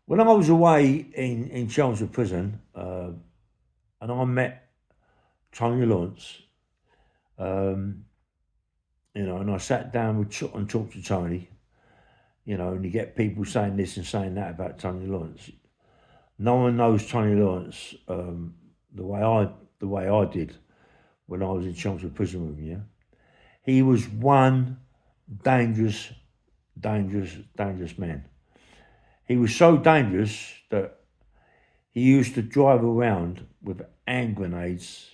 When I was away in Chelmsford Prison, and I met Tony Lawrence, um, and I sat down and talked to Tony, and you get people saying this and saying that about Tony Lawrence. No one knows Tony Lawrence the way I did when I was in Chelmsford Prison with him. Yeah, he was one dangerous, dangerous man. He was so dangerous that he used to drive around with hand grenades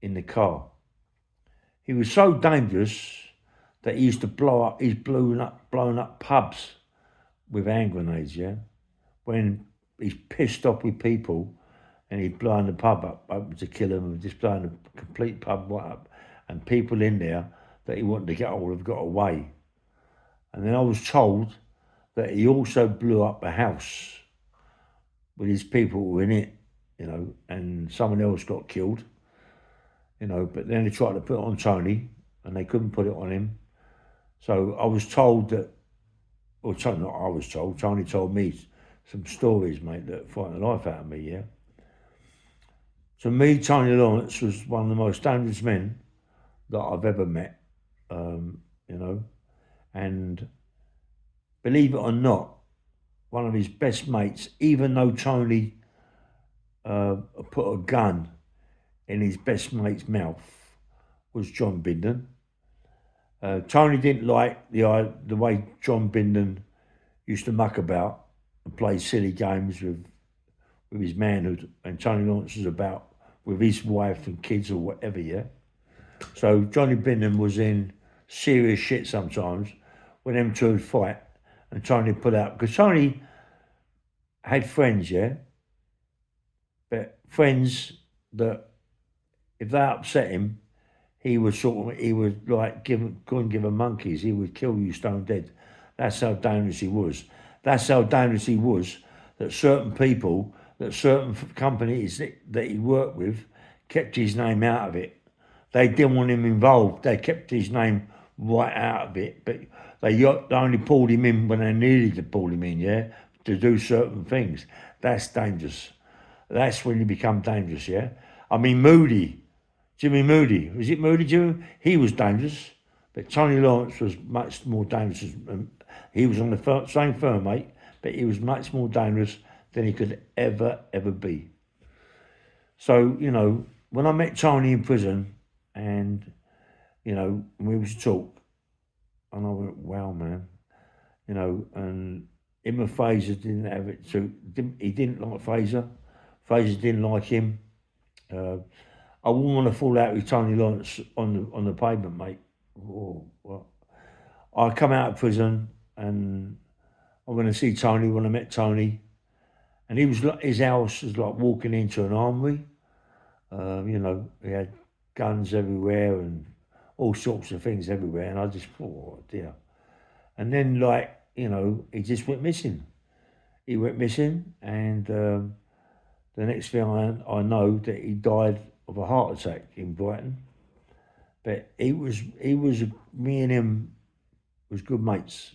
in the car. He was so dangerous that he used to blown up pubs with hand grenades, yeah? When he's pissed off with people and he's blowing the pub up, open to kill them, and just blowing the complete pub right up. And people in there that he wanted to get hold of got away. And then I was told that he also blew up a house with his people who were in it, and someone else got killed, but then they tried to put it on Tony and they couldn't put it on him. So I was told that, or Tony, not I was told, Tony told me some stories, mate, that frightened the life out of me, yeah. To me, Tony Lawrence was one of the most dangerous men that I've ever met, and believe it or not, one of his best mates, even though Tony put a gun in his best mate's mouth, was John Bindon. Tony didn't like the way John Bindon used to muck about and play silly games with his manhood, and Tony Lawrence was about with his wife and kids or whatever, yeah. So Johnny Bindon was in serious shit sometimes when them two would fight, and Tony put out, because Tony had friends, yeah, but friends that if they upset him, he would like couldn't give a monkeys. He would kill you stone dead. That's how dangerous he was. That's how dangerous he was that certain people, that certain companies that he worked with kept his name out of it. They didn't want him involved. They kept his name right out of it. But they only pulled him in when they needed to pull him in, yeah, to do certain things. That's dangerous. That's when you become dangerous, yeah. I mean, Jimmy Moody. Was it Moody, Jimmy? He was dangerous, but Tony Lawrence was much more dangerous. He was on the same firm, mate, but he was much more dangerous than he could ever be. So, when I met Tony in prison and, we was talk, and I went, wow, man, and him and Fraser didn't have it. So he didn't like Fraser. Fraser didn't like him. I wouldn't want to fall out with Tony Lawrence on the pavement, mate. Oh, well, I come out of prison and I'm going to see Tony when I met Tony, and his house was like walking into an armory. He had guns everywhere and all sorts of things everywhere, and I just thought, oh dear. And then, he just went missing. He went missing, and the next thing I know that he died of a heart attack in Brighton. But me and him was good mates.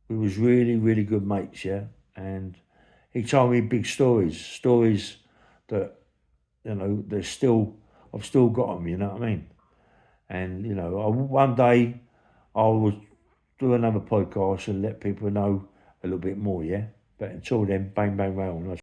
We was really, really good mates, yeah. And he told me big stories that, I've still got them, you know what I mean? And, one day I will do another podcast and let people know a little bit more, yeah? But until then, bang, bang, bang.